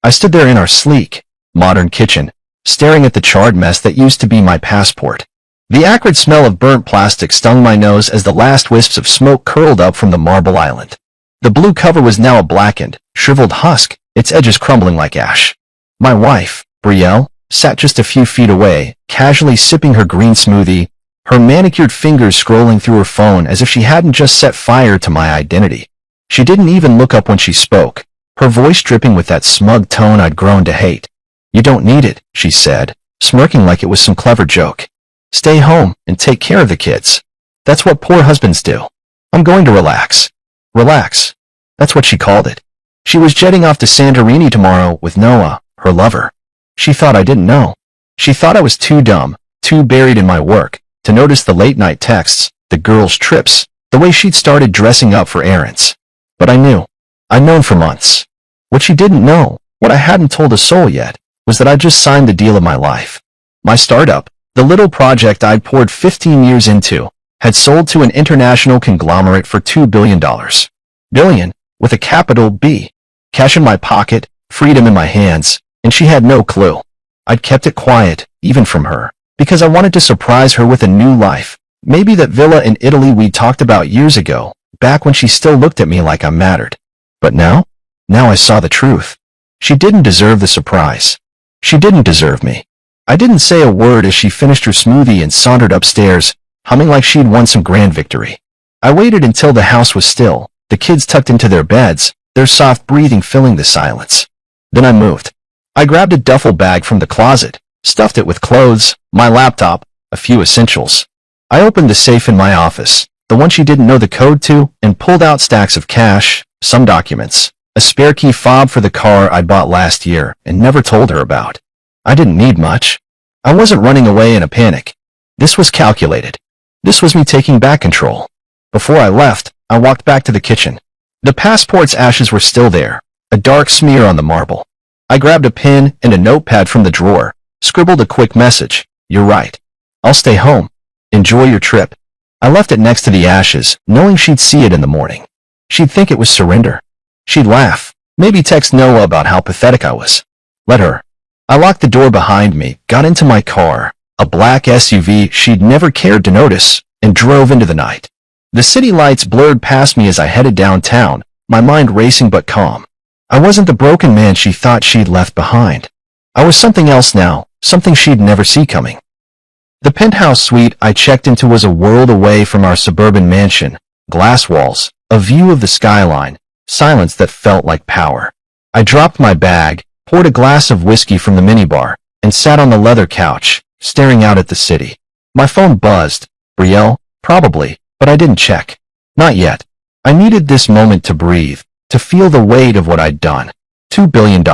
I stood there in our sleek, modern kitchen, staring at the charred mess that used to be my passport. The acrid smell of burnt plastic stung my nose as the last wisps of smoke curled up from the marble island. The blue cover was now a blackened, shriveled husk, its edges crumbling like ash. My wife, Betrayal, sat just a few feet away, casually sipping her green smoothie, her manicured fingers scrolling through her phone as if she hadn't just set fire to my identity. She didn't even look up when she spoke, her voice dripping with that smug tone I'd grown to hate. "You don't need it," she said, smirking like it was some clever joke. "Stay home and take care of the kids. That's what poor husbands do. I'm going to relax." Relax. That's what she called it. She was jetting off to Santorini tomorrow with Noah, her lover. She thought I didn't know. She thought I was too dumb, too buried in my work, to notice the late-night texts, the girls' trips, the way she'd started dressing up for errands. But I knew. I'd known for months. What she didn't know, what I hadn't told a soul yet, was that I'd just signed the deal of my life. My startup, the little project I'd poured 15 years into, had sold to an international conglomerate for $2 billion. Billion, with a capital B. Cash in my pocket, freedom in my hands, and she had no clue. I'd kept it quiet, even from her, because I wanted to surprise her with a new life. Maybe that villa in Italy we'd talked about years ago, back when she still looked at me like I mattered. But now I saw the truth. She didn't deserve the surprise. She didn't deserve me. I didn't say a word as she finished her smoothie and sauntered upstairs, humming like she'd won some grand victory. I waited until the house was still, the kids tucked into their beds, their soft breathing filling the silence. Then I moved. I grabbed a duffel bag from the closet, stuffed it with clothes, my laptop, a few essentials. I opened the safe in my office, the one she didn't know the code to, and pulled out stacks of cash, some documents, a spare key fob for the car I'd bought last year and never told her about. I didn't need much. I wasn't running away in a panic. This was calculated. This was me taking back control. Before I left, I walked back to the kitchen. The passport's ashes were still there, a dark smear on the marble. I grabbed a pen and a notepad from the drawer, scribbled a quick message. "You're right. I'll stay home. Enjoy your trip." I left it next to the ashes, knowing she'd see it in the morning. She'd think it was surrender. She'd laugh, maybe text Noah about how pathetic I was. Let her. I locked the door behind me, got into my car, a black SUV she'd never cared to notice, and drove into the night. The city lights blurred past me as I headed downtown, my mind racing but calm. I wasn't the broken man she thought she'd left behind. I was something else now, something she'd never see coming. The penthouse suite I checked into was a world away from our suburban mansion, glass walls, a view of the skyline, silence that felt like power. I dropped my bag, poured a glass of whiskey from the minibar, and sat on the leather couch, staring out at the city. My phone buzzed. Betrayal? Probably, but I didn't check. Not yet. I needed this moment to breathe, to feel the weight of what I'd done. $2 billion.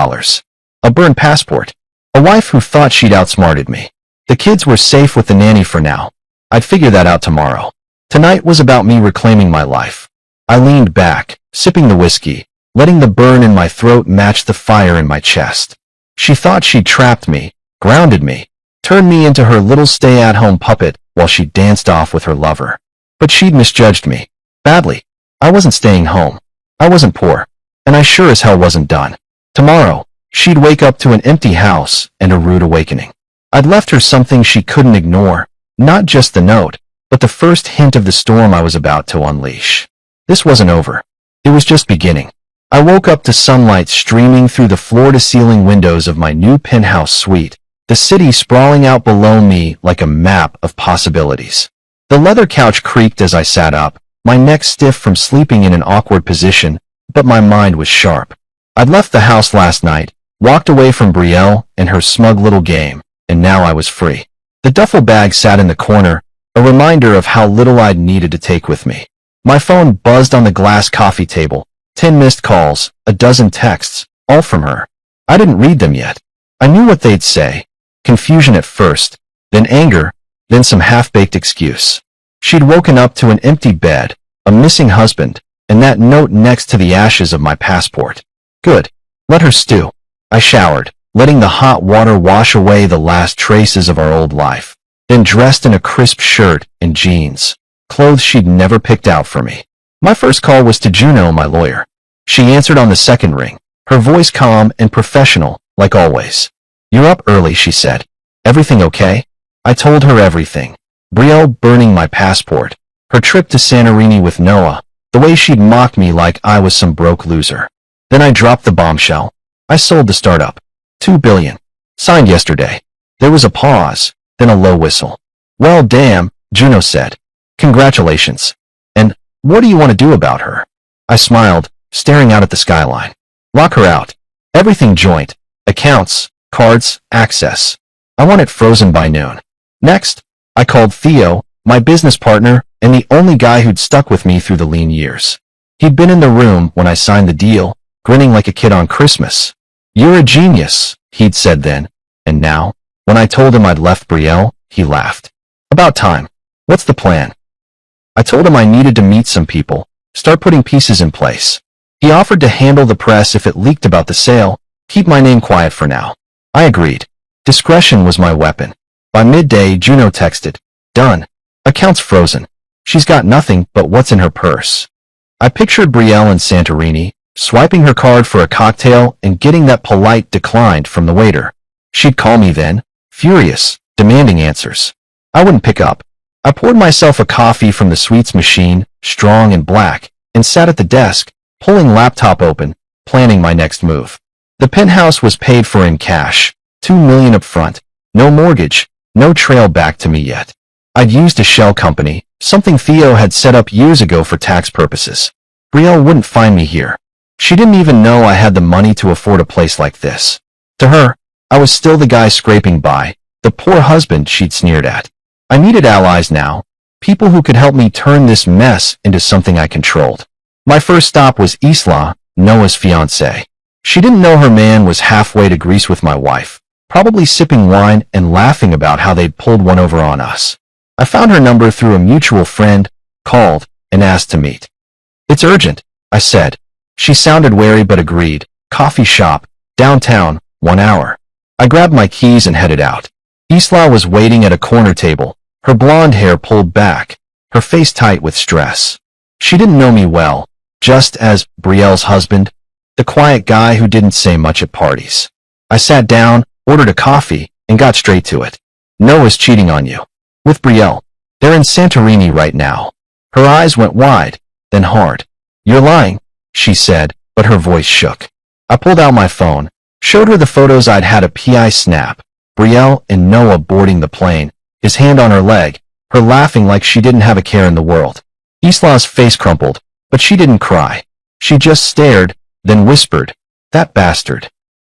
A burned passport. A wife who thought she'd outsmarted me. The kids were safe with the nanny for now. I'd figure that out tomorrow. Tonight was about me reclaiming my life. I leaned back, sipping the whiskey, letting the burn in my throat match the fire in my chest. She thought she'd trapped me, grounded me, turned me into her little stay-at-home puppet while she danced off with her lover. But she'd misjudged me. Badly. I wasn't staying home. I wasn't poor. And I sure as hell wasn't done. Tomorrow, she'd wake up to an empty house and a rude awakening. I'd left her something she couldn't ignore, not just the note, but the first hint of the storm I was about to unleash. This wasn't over. It was just beginning. I woke up to sunlight streaming through the floor-to-ceiling windows of my new penthouse suite, the city sprawling out below me like a map of possibilities. The leather couch creaked as I sat up, my neck stiff from sleeping in an awkward position, but my mind was sharp. I'd left the house last night, walked away from Betrayal and her smug little game, and now I was free. The duffel bag sat in the corner, a reminder of how little I'd needed to take with me. My phone buzzed on the glass coffee table, 10 missed calls, a dozen texts, all from her. I didn't read them yet. I knew what they'd say. Confusion at first, then anger, then some half-baked excuse. She'd woken up to an empty bed, a missing husband, and that note next to the ashes of my passport. Good. Let her stew. I showered, letting the hot water wash away the last traces of our old life, then dressed in a crisp shirt and jeans, clothes she'd never picked out for me. My first call was to Juno, my lawyer. She answered on the second ring. her voice calm and professional, like always. "You're up early," she said. "Everything okay?" I told her everything. Brielle burning my passport, her trip to Santorini with Noah, the way she'd mocked me like I was some broke loser. Then I dropped the bombshell. I sold the startup. $2 billion. Signed yesterday. There was a pause, then a low whistle. "Well, damn," Juno said. "Congratulations. And what do you want to do about her?" I smiled, staring out at the skyline. "Lock her out. Everything joint. Accounts, cards, access. I want it frozen by noon." Next, I called Theo, my business partner, and the only guy who'd stuck with me through the lean years. He'd been in the room when I signed the deal, grinning like a kid on Christmas. "You're a genius," he'd said then. And now, when I told him I'd left Brielle, he laughed. "About time. What's the plan?" I told him I needed to meet some people, start putting pieces in place. He offered to handle the press if it leaked about the sale, keep my name quiet for now. I agreed. Discretion was my weapon. By midday, Juno texted, "Done. Accounts frozen. She's got nothing but what's in her purse." I pictured Brielle in Santorini, swiping her card for a cocktail and getting that polite declined from the waiter. She'd call me then, furious, demanding answers. I wouldn't pick up. I poured myself a coffee from the sweets machine, strong and black, and sat at the desk, pulling laptop open, planning my next move. The penthouse was paid for in cash, $2 million up front, no mortgage, no trail back to me yet. I'd used a shell company, something Theo had set up years ago for tax purposes. Brielle wouldn't find me here. She didn't even know I had the money to afford a place like this. To her, I was still the guy scraping by, the poor husband she'd sneered at. I needed allies now, people who could help me turn this mess into something I controlled. My first stop was Isla, Noah's fiancée. She didn't know her man was halfway to Greece with my wife, probably sipping wine and laughing about how they'd pulled one over on us. I found her number through a mutual friend, called, and asked to meet. "It's urgent," I said. She sounded wary but agreed. "Coffee shop, downtown, 1 hour." I grabbed my keys and headed out. Isla was waiting at a corner table, her blonde hair pulled back, her face tight with stress. She didn't know me well, just as Brielle's husband, the quiet guy who didn't say much at parties. I sat down, ordered a coffee, and got straight to it. "Noah's cheating on you." "With Brielle. They're in Santorini right now." Her eyes went wide, then hard. "You're lying," she said, but her voice shook. I pulled out my phone, showed her the photos I'd had a PI snap, Brielle and Noah boarding the plane, his hand on her leg, her laughing like she didn't have a care in the world. Isla's face crumpled, but she didn't cry. She just stared, then whispered, "That bastard."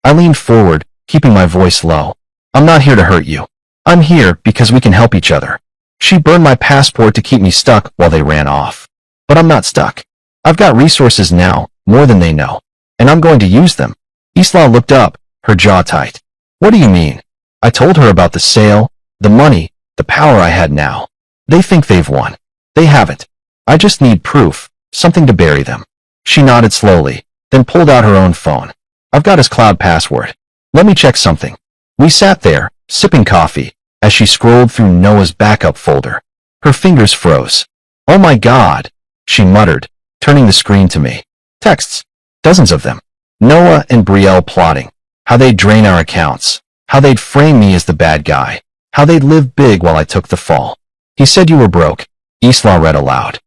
I leaned forward, keeping my voice low. "I'm not here to hurt you. I'm here because we can help each other." She burned my passport to keep me stuck while they ran off. But I'm not stuck. I've got resources now, more than they know, and I'm going to use them. Isla looked up, her jaw tight. "What do you mean?" I told her about the sale, the money, the power I had now. "They think they've won. They haven't. I just need proof, something to bury them." She nodded slowly, then pulled out her own phone. "I've got his cloud password. Let me check something." We sat there, sipping coffee, as she scrolled through Noah's backup folder. Her fingers froze. "Oh my God," she muttered, turning the screen to me. Texts. Dozens of them. Noah and Brielle plotting. How they'd drain our accounts. How they'd frame me as the bad guy. How they'd live big while I took the fall. "He said you were broke," Isla read aloud.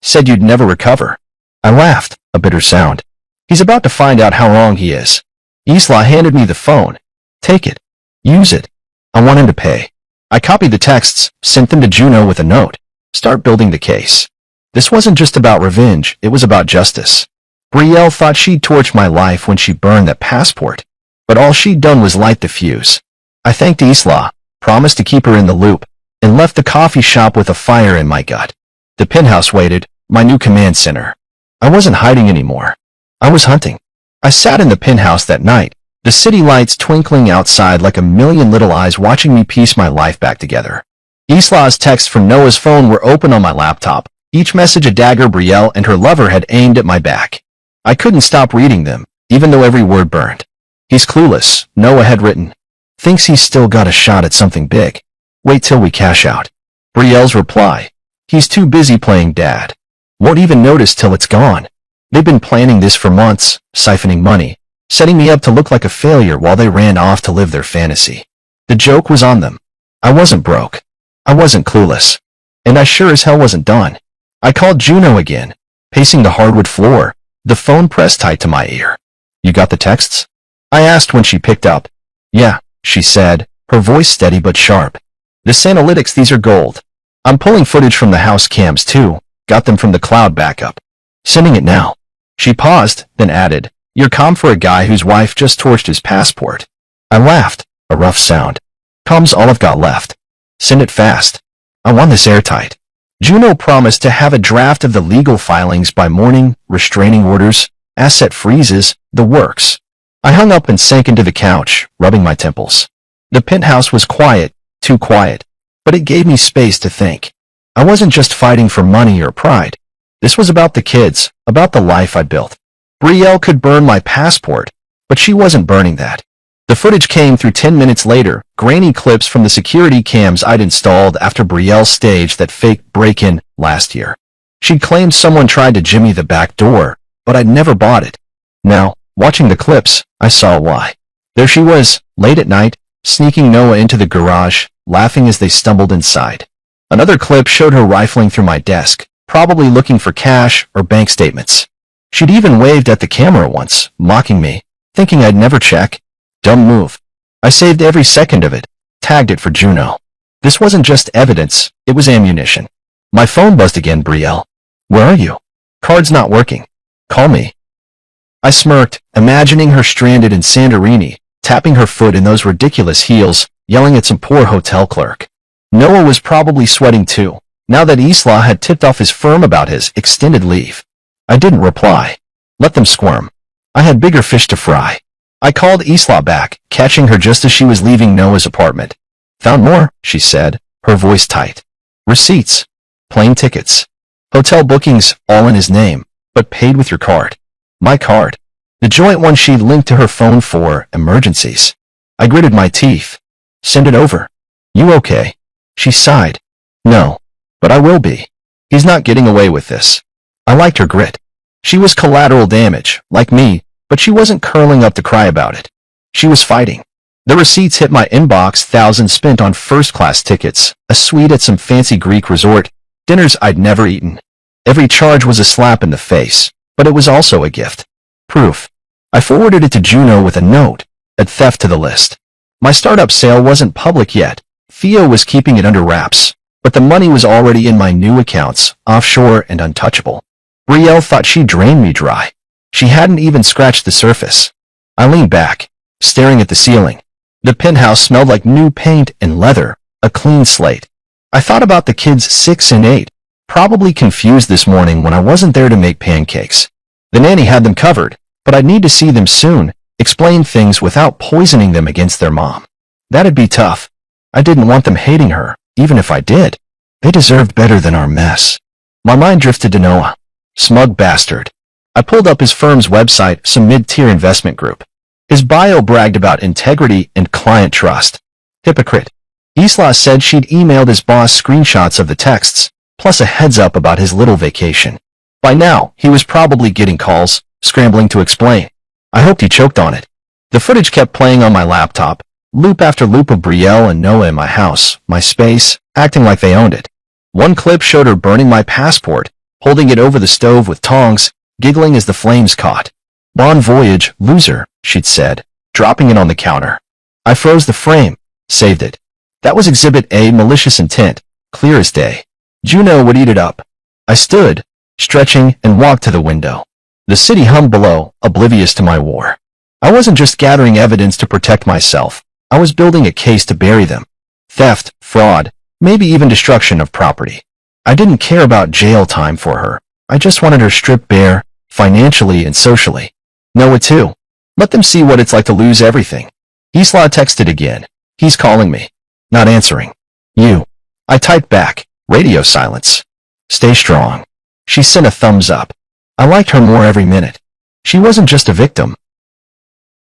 "Said you'd never recover." I laughed, a bitter sound. "He's about to find out how wrong he is." Isla handed me the phone. "Take it. Use it. I want him to pay." I copied the texts, sent them to Juno with a note. "Start building the case." This wasn't just about revenge, it was about justice. Brielle thought she'd torched my life when she burned that passport, but all she'd done was light the fuse. I thanked Isla, promised to keep her in the loop, and left the coffee shop with a fire in my gut. The penthouse waited, my new command center. I wasn't hiding anymore. I was hunting. I sat in the penthouse that night, the city lights twinkling outside like a million little eyes watching me piece my life back together. Isla's texts from Noah's phone were open on my laptop, each message a dagger Brielle and her lover had aimed at my back. I couldn't stop reading them, even though every word burned. "He's clueless," Noah had written. "Thinks he's still got a shot at something big. Wait till we cash out." Brielle's reply. "He's too busy playing dad. Won't even notice till it's gone." They'd been planning this for months, siphoning money, setting me up to look like a failure while they ran off to live their fantasy. The joke was on them. I wasn't broke. I wasn't clueless. And I sure as hell wasn't done. I called Juno again, pacing the hardwood floor, the phone pressed tight to my ear. You got the texts? I asked when she picked up. Yeah, she said, her voice steady but sharp. This analytics, these are gold. I'm pulling footage from the house cams too, got them from the cloud backup. Sending it now. She paused, then added, You're calm for a guy whose wife just torched his passport. I laughed, a rough sound. Calm's all I've got left. Send it fast. I want this airtight. Juno promised to have a draft of the legal filings by morning, restraining orders, asset freezes, the works. I hung up and sank into the couch, rubbing my temples. The penthouse was quiet, too quiet, but it gave me space to think. I wasn't just fighting for money or pride. This was about the kids, about the life I'd built. Betrayal could burn my passport, but she wasn't burning that. The footage came through 10 minutes later, grainy clips from the security cams I'd installed after Betrayal staged that fake break-in last year. She'd claimed someone tried to jimmy the back door, but I'd never bought it. Now, watching the clips, I saw why. There she was, late at night, sneaking Noah into the garage, laughing as they stumbled inside. Another clip showed her rifling through my desk, probably looking for cash or bank statements. She'd even waved at the camera once, mocking me, thinking I'd never check. Dumb move. I saved every second of it, tagged it for Juno. This wasn't just evidence, it was ammunition. My phone buzzed again. Betrayal. Where are you? Card's not working. Call me. I smirked, imagining her stranded in Santorini, tapping her foot in those ridiculous heels, yelling at some poor hotel clerk. Noah was probably sweating too, now that Isla had tipped off his firm about his extended leave. I didn't reply. Let them squirm. I had bigger fish to fry. I called Isla back, catching her just as she was leaving Noah's apartment. Found more, she said, her voice tight. Receipts. Plane tickets. Hotel bookings, all in his name, but paid with your card. My card. The joint one she'd linked to her phone for emergencies. I gritted my teeth. Send it over. You okay? She sighed. No, but I will be. He's not getting away with this. I liked her grit. She was collateral damage, like me, but she wasn't curling up to cry about it. She was fighting. The receipts hit my inbox, thousands spent on first-class tickets, a suite at some fancy Greek resort, dinners I'd never eaten. Every charge was a slap in the face, but it was also a gift. Proof. I forwarded it to Juno with a note, add theft to the list. My startup sale wasn't public yet. Theo was keeping it under wraps, but the money was already in my new accounts, offshore and untouchable. Betrayal thought she'd drained me dry. She hadn't even scratched the surface. I leaned back, staring at the ceiling. The penthouse smelled like new paint and leather, a clean slate. I thought about the kids 6 and 8, probably confused this morning when I wasn't there to make pancakes. The nanny had them covered, but I'd need to see them soon, explain things without poisoning them against their mom. That'd be tough. I didn't want them hating her, even if I did. They deserved better than our mess. My mind drifted to Noah. Smug bastard. I pulled up his firm's website, some mid-tier investment group. His bio bragged about integrity and client trust. Hypocrite. Isla said she'd emailed his boss screenshots of the texts, plus a heads up about his little vacation. By now, he was probably getting calls, scrambling to explain. I hoped he choked on it. The footage kept playing on my laptop, loop after loop of Betrayal and Noah in my house, my space, acting like they owned it. One clip showed her burning my passport, holding it over the stove with tongs, giggling as the flames caught. Bon voyage, loser, she'd said, dropping it on the counter. I froze the frame, saved it. That was Exhibit A, malicious intent, clear as day. Juno would eat it up. I stood, stretching, and walked to the window. The city hummed below, oblivious to my war. I wasn't just gathering evidence to protect myself. I was building a case to bury them. Theft, fraud, maybe even destruction of property. I didn't care about jail time for her. I just wanted her stripped bare, financially and socially. Noah too. Let them see what it's like to lose everything. Isla texted again. He's calling me. Not answering. You. I typed back. Radio silence. Stay strong. She sent a thumbs up. I liked her more every minute. She wasn't just a victim.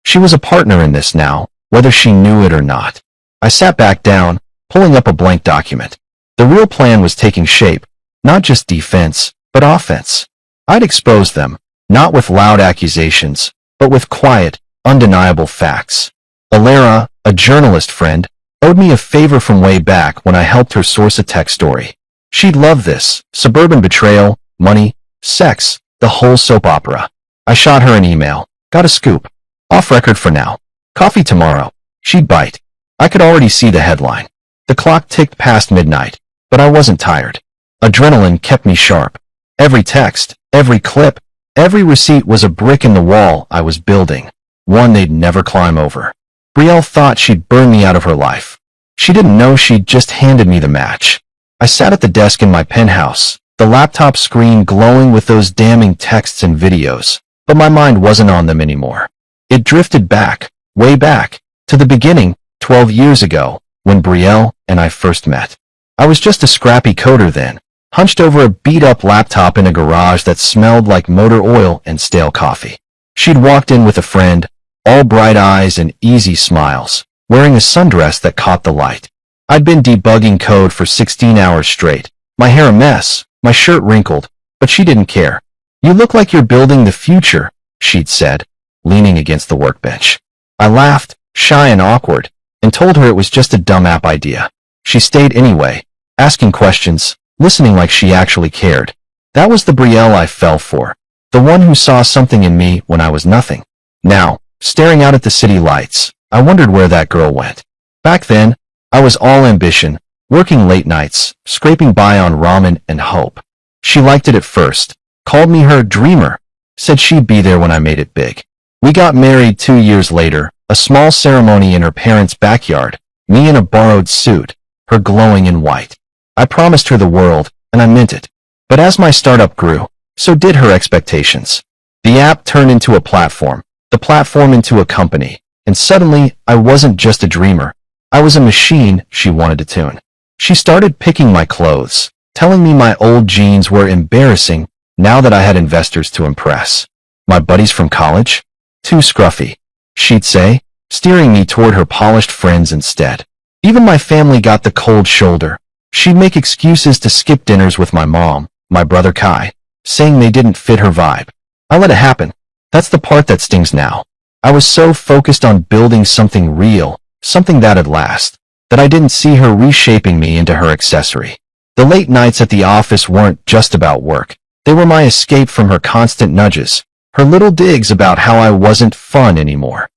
She was a partner in this now, whether she knew it or not. I sat back down, pulling up a blank document. The real plan was taking shape, not just defense, but offense. I'd expose them, Not with loud accusations, but with quiet, undeniable facts. Alara, a journalist friend, owed me a favor from way back when I helped her source a tech story. She'd love this: suburban betrayal, money, sex, the whole soap opera. I shot her an email. Got a scoop. Off record for now. Coffee tomorrow. She'd bite. I could already see the headline. The clock ticked past midnight, but I wasn't tired. Adrenaline kept me sharp. Every text, every clip, every receipt was a brick in the wall I was building, one they'd never climb over. Brielle thought she'd burn me out of her life. She didn't know she'd just handed me the match. I sat at the desk in my penthouse, the laptop screen glowing with those damning texts and videos, but my mind wasn't on them anymore. It drifted back, way back, to the beginning, 12 years ago, when Brielle and I first met. I was just a scrappy coder then, hunched over a beat-up laptop in a garage that smelled like motor oil and stale coffee. She'd walked in with a friend, all bright eyes and easy smiles, wearing a sundress that caught the light. I'd been debugging code for 16 hours straight, my hair a mess, my shirt wrinkled, but she didn't care. "You look like you're building the future," she'd said, leaning against the workbench. I laughed, shy and awkward, and told her it was just a dumb app idea. She stayed anyway, asking questions, listening like she actually cared. That was the Brielle I fell for, the one who saw something in me when I was nothing. Now, staring out at the city lights, I wondered where that girl went. Back then, I was all ambition, working late nights, scraping by on ramen and hope. She liked it at first, called me her dreamer, said she'd be there when I made it big. We got married 2 years later, a small ceremony in her parents' backyard, me in a borrowed suit, her glowing in white. I promised her the world, and I meant it. But as my startup grew, so did her expectations. The app turned into a platform, the platform into a company, and suddenly I wasn't just a dreamer. I was a machine she wanted to tune. She started picking my clothes, telling me my old jeans were embarrassing now that I had investors to impress. My buddies from college? Too scruffy, she'd say, steering me toward her polished friends instead. Even my family got the cold shoulder. She'd make excuses to skip dinners with my mom, my brother Kai, saying they didn't fit her vibe. I let it happen. That's the part that stings now. I was so focused on building something real, something that'd last, that I didn't see her reshaping me into her accessory. The late nights at the office weren't just about work. They were my escape from her constant nudges, her little digs about how I wasn't fun anymore.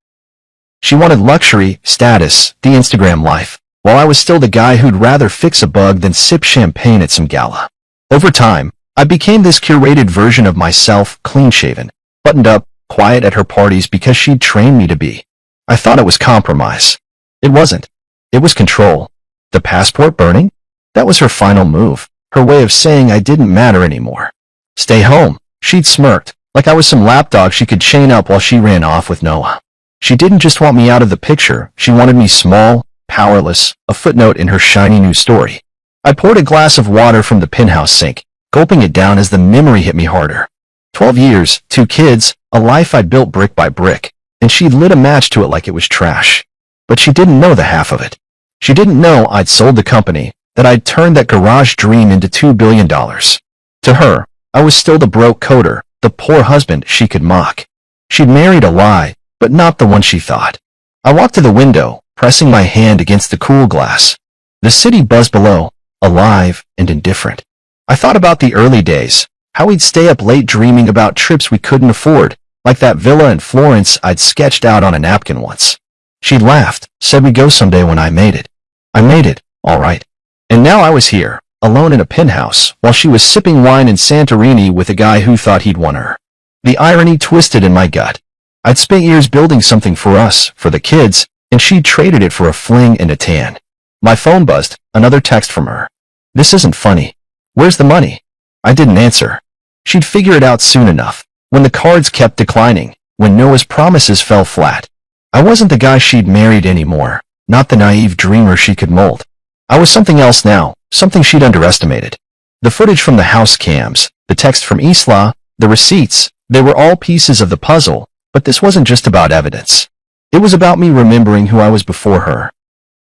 She wanted luxury, status, the Instagram life, while I was still the guy who'd rather fix a bug than sip champagne at some gala. Over time, I became this curated version of myself, clean-shaven, buttoned up, quiet at her parties because she'd trained me to be. I thought it was compromise. It wasn't. It was control. The passport burning? That was her final move, her way of saying I didn't matter anymore. "Stay home," she'd smirked, like I was some lapdog she could chain up while she ran off with Noah. She didn't just want me out of the picture, she wanted me small, powerless, a footnote in her shiny new story. I poured a glass of water from the penthouse sink, gulping it down as the memory hit me harder. 12 years, 2 kids, a life I'd built brick by brick, and she'd lit a match to it like it was trash. But she didn't know the half of it. She didn't know I'd sold the company, that I'd turned that garage dream into $2 billion. To her, I was still the broke coder, the poor husband she could mock. She'd married a lie, but not the one she thought. I walked to the window, pressing my hand against the cool glass. The city buzzed below, alive and indifferent. I thought about the early days, how we'd stay up late dreaming about trips we couldn't afford, like that villa in Florence I'd sketched out on a napkin once. She laughed, said we'd go someday when I made it. I made it, all right. And now I was here, alone in a penthouse, while she was sipping wine in Santorini with a guy who thought he'd won her. The irony twisted in my gut. I'd spent years building something for us, for the kids, and she'd traded it for a fling and a tan. My phone buzzed, another text from her. "This isn't funny. Where's the money?" I didn't answer. She'd figure it out soon enough, when the cards kept declining, when Noah's promises fell flat. I wasn't the guy she'd married anymore, not the naive dreamer she could mold. I was something else now, something she'd underestimated. The footage from the house cams, the text from Isla, the receipts, they were all pieces of the puzzle, but this wasn't just about evidence. It was about me remembering who I was before her.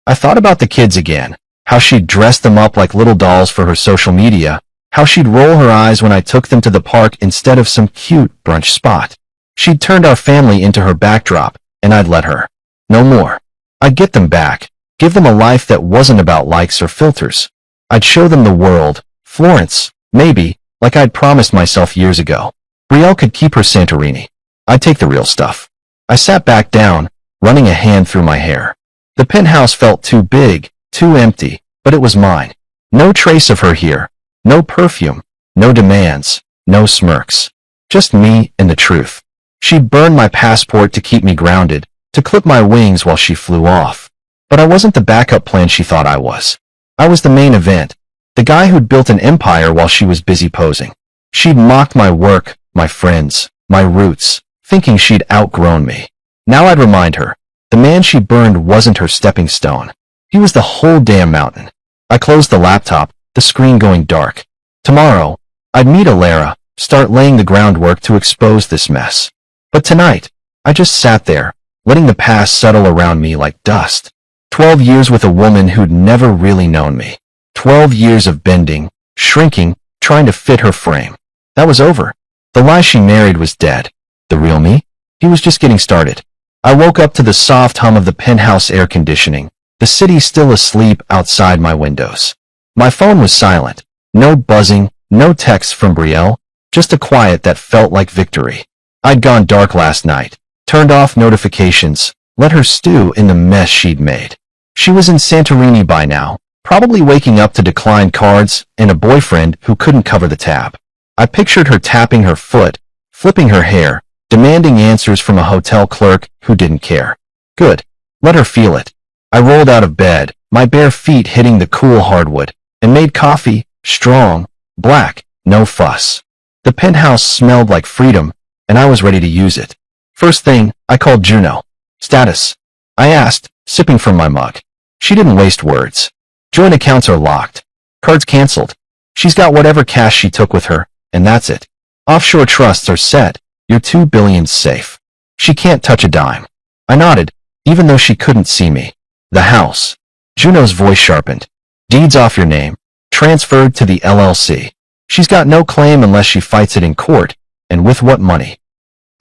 I thought about the kids again, how she'd dressed them up like little dolls for her social media, How she'd roll her eyes when I took them to the park instead of some cute brunch spot. She'd turned our family into her backdrop, and I'd let her. No more. I'd get them back, give them a life that wasn't about likes or filters. I'd show them the world, Florence, maybe, like I'd promised myself years ago. Brielle could keep her Santorini. I'd take the real stuff. I sat back down, running a hand through my hair. The penthouse felt too big, too empty, but it was mine. No trace of her here. No perfume, no demands, no smirks. Just me and the truth. She'd burned my passport to keep me grounded, to clip my wings while she flew off. But I wasn't the backup plan she thought I was. I was the main event, the guy who'd built an empire while she was busy posing. She'd mocked my work, my friends, my roots, thinking she'd outgrown me. Now I'd remind her, the man she burned wasn't her stepping stone. He was the whole damn mountain. I closed the laptop, the screen going dark. Tomorrow, I'd meet Alara, start laying the groundwork to expose this mess. But tonight, I just sat there, letting the past settle around me like dust. 12 years with a woman who'd never really known me. 12 years of bending, shrinking, trying to fit her frame. That was over. The lie she married was dead. The real me? He was just getting started. I woke up to the soft hum of the penthouse air conditioning, the city still asleep outside my windows. My phone was silent. No buzzing, no texts from Brielle, just a quiet that felt like victory. I'd gone dark last night, turned off notifications, let her stew in the mess she'd made. She was in Santorini by now, probably waking up to declined cards and a boyfriend who couldn't cover the tab. I pictured her tapping her foot, flipping her hair, demanding answers from a hotel clerk who didn't care. Good. Let her feel it. I rolled out of bed, my bare feet hitting the cool hardwood, and made coffee, strong, black, no fuss. The penthouse smelled like freedom, and I was ready to use it. First thing, I called Juno. Status? I asked, sipping from my mug. She didn't waste words. Joint accounts are locked. Cards canceled. She's got whatever cash she took with her, and that's it. Offshore trusts are set. Your $2 billion's safe. She can't touch a dime. I nodded, even though she couldn't see me. The house. Juno's voice sharpened. Deeds off your name. Transferred to the LLC. She's got no claim unless she fights it in court, and with what money?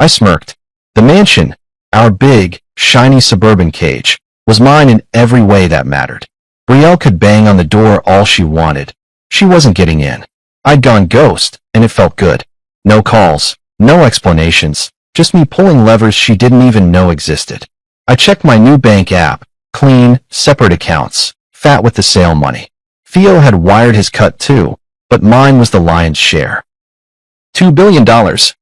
I smirked. The mansion, our big, shiny suburban cage, was mine in every way that mattered. Brielle could bang on the door all she wanted. She wasn't getting in. I'd gone ghost, and it felt good. No calls, no explanations, just me pulling levers she didn't even know existed. I checked my new bank app, clean, separate accounts, fat with the sale money. Theo had wired his cut too, but mine was the lion's share. $2 billion,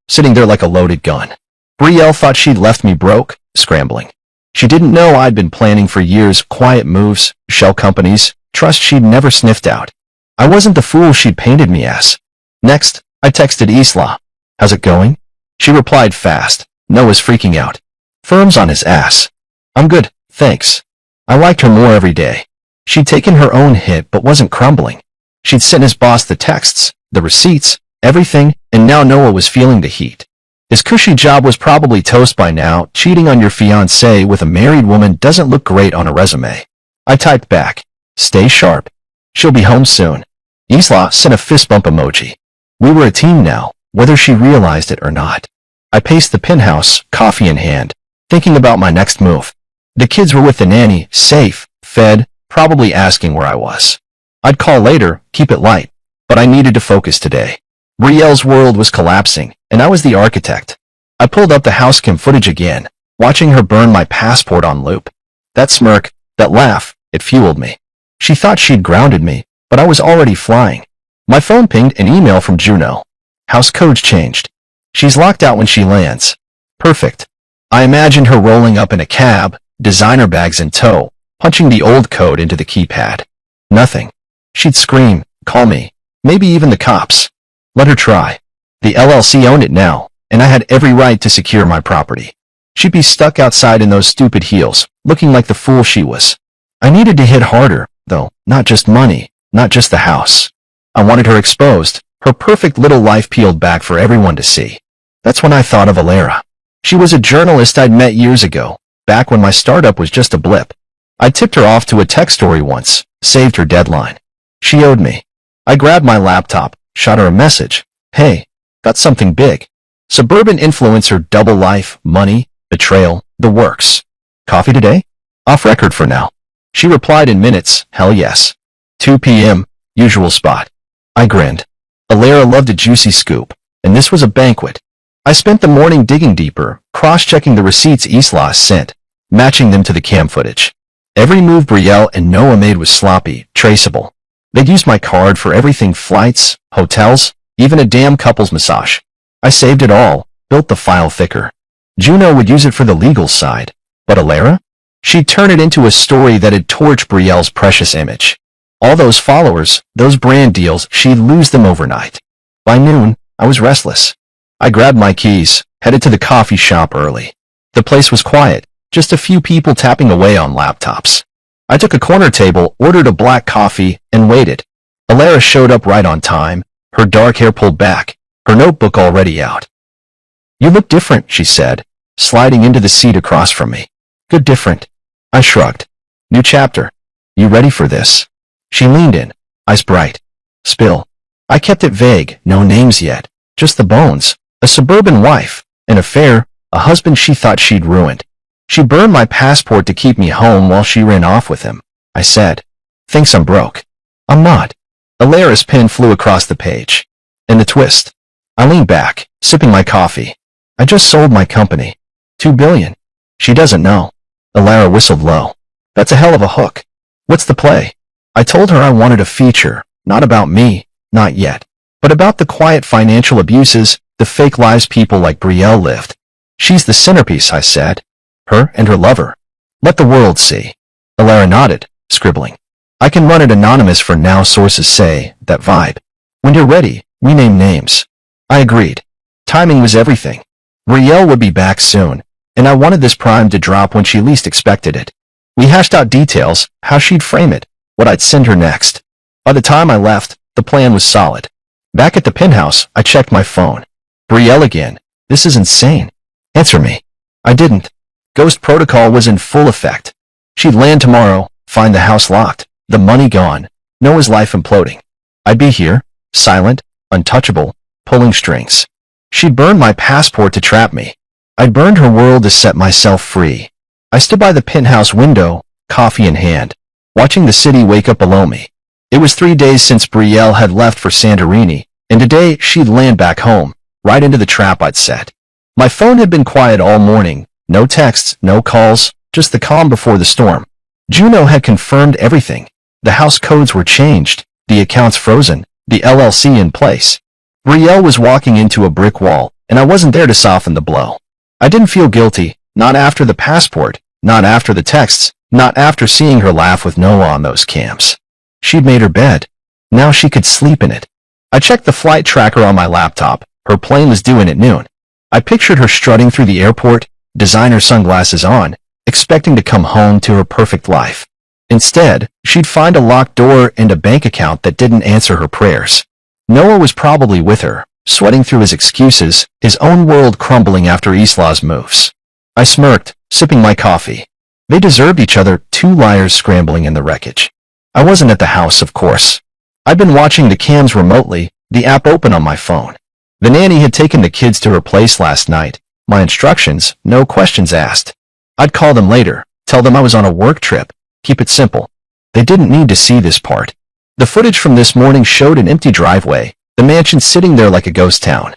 sitting there like a loaded gun. Brielle thought she'd left me broke, scrambling. She didn't know I'd been planning for years, quiet moves, shell companies, trust she'd never sniffed out. I wasn't the fool she'd painted me as. Next, I texted Isla. How's it going? She replied fast. Noah's freaking out. Firm's on his ass. I'm good, thanks. I liked her more every day. She'd taken her own hit but wasn't crumbling. She'd sent his boss the texts, the receipts, everything, and now Noah was feeling the heat. His cushy job was probably toast by now. Cheating on your fiancé with a married woman doesn't look great on a resume. I typed back. Stay sharp. She'll be home soon. Isla sent a fist bump emoji. We were a team now, whether she realized it or not. I paced the penthouse, coffee in hand, thinking about my next move. The kids were with the nanny, safe, fed, probably asking where I was. I'd call later, keep it light, but I needed to focus today. Brielle's world was collapsing, and I was the architect. I pulled up the housecam footage again, watching her burn my passport on loop. That smirk, that laugh, it fueled me. She thought she'd grounded me, but I was already flying. My phone pinged an email from Juno. House codes changed. She's locked out when she lands. Perfect. I imagined her rolling up in a cab, designer bags in tow, punching the old code into the keypad. Nothing. She'd scream, call me, maybe even the cops. Let her try. The LLC owned it now, and I had every right to secure my property. She'd be stuck outside in those stupid heels, looking like the fool she was. I needed to hit harder, though, not just money, not just the house. I wanted her exposed, her perfect little life peeled back for everyone to see. That's when I thought of Alara. She was a journalist I'd met years ago, back when my startup was just a blip. I tipped her off to a tech story once, saved her deadline. She owed me. I grabbed my laptop, Shot her a message. Hey, got something big. Suburban influencer, double life, money, betrayal, the works. Coffee today? Off record for now. She replied in minutes, hell yes. 2 p.m., usual spot. I grinned. Alara loved a juicy scoop, and this was a banquet. I spent the morning digging deeper, cross-checking the receipts Isla sent, matching them to the cam footage. Every move Betrayal and Noah made was sloppy, traceable. They'd used my card for everything: flights, hotels, even a damn couples massage. I saved it all, built the file thicker. Juno would use it for the legal side, but Alara? She'd turn it into a story that'd torch Betrayal's precious image. All those followers, those brand deals, she'd lose them overnight. By noon, I was restless. I grabbed my keys, headed to the coffee shop early. The place was quiet, just a few people tapping away on laptops. I took a corner table, ordered a black coffee, and waited. Alara showed up right on time, her dark hair pulled back, her notebook already out. You look different, she said, sliding into the seat across from me. Good different. I shrugged. New chapter. You ready for this? She leaned in, eyes bright. Spill. I kept it vague, no names yet, just the bones. A suburban wife, an affair, a husband she thought she'd ruined. She burned my passport to keep me home while she ran off with him. I said, thinks I'm broke. I'm not. Alara's pen flew across the page. And the twist. I leaned back, sipping my coffee. I just sold my company. $2 billion. She doesn't know. Alara whistled low. That's a hell of a hook. What's the play? I told her I wanted a feature, not about me, not yet, but about the quiet financial abuses, the fake lives people like Betrayal lived. She's the centerpiece, I said. Her and her lover. Let the world see. Alara nodded, scribbling. I can run it anonymous for now, sources say, that vibe. When you're ready, we name names. I agreed. Timing was everything. Betrayal would be back soon, and I wanted this prime to drop when she least expected it. We hashed out details, how she'd frame it, what I'd send her next. By the time I left, the plan was solid. Back at the penthouse, I checked my phone. Betrayal again. This is insane. Answer me. I didn't. Ghost protocol was in full effect. She'd land tomorrow, find the house locked, the money gone, Noah's life imploding. I'd be here, silent, untouchable, pulling strings. She'd burned my passport to trap me. I'd burned her world to set myself free. I stood by the penthouse window, coffee in hand, watching the city wake up below me. It was 3 days since Betrayal had left for Santorini, and today she'd land back home, right into the trap I'd set. My phone had been quiet all morning, no texts, no calls, just the calm before the storm. Juno had confirmed everything. The house codes were changed, the accounts frozen, the LLC in place. Betrayal was walking into a brick wall, and I wasn't there to soften the blow. I didn't feel guilty, not after the passport, not after the texts, not after seeing her laugh with Noah on those cams. She'd made her bed. Now she could sleep in it. I checked the flight tracker on my laptop. Her plane was due in at noon. I pictured her strutting through the airport, designer sunglasses on, expecting to come home to her perfect life. Instead, she'd find a locked door and a bank account that didn't answer her prayers. Noah was probably with her, sweating through his excuses, his own world crumbling after Isla's moves. I smirked, sipping my coffee. They deserved each other, two liars scrambling in the wreckage. I wasn't at the house, of course. I'd been watching the cams remotely, the app open on my phone. The nanny had taken the kids to her place last night. My instructions, no questions asked. I'd call them later, tell them I was on a work trip, keep it simple. They didn't need to see this part. The footage from this morning showed an empty driveway, the mansion sitting there like a ghost town.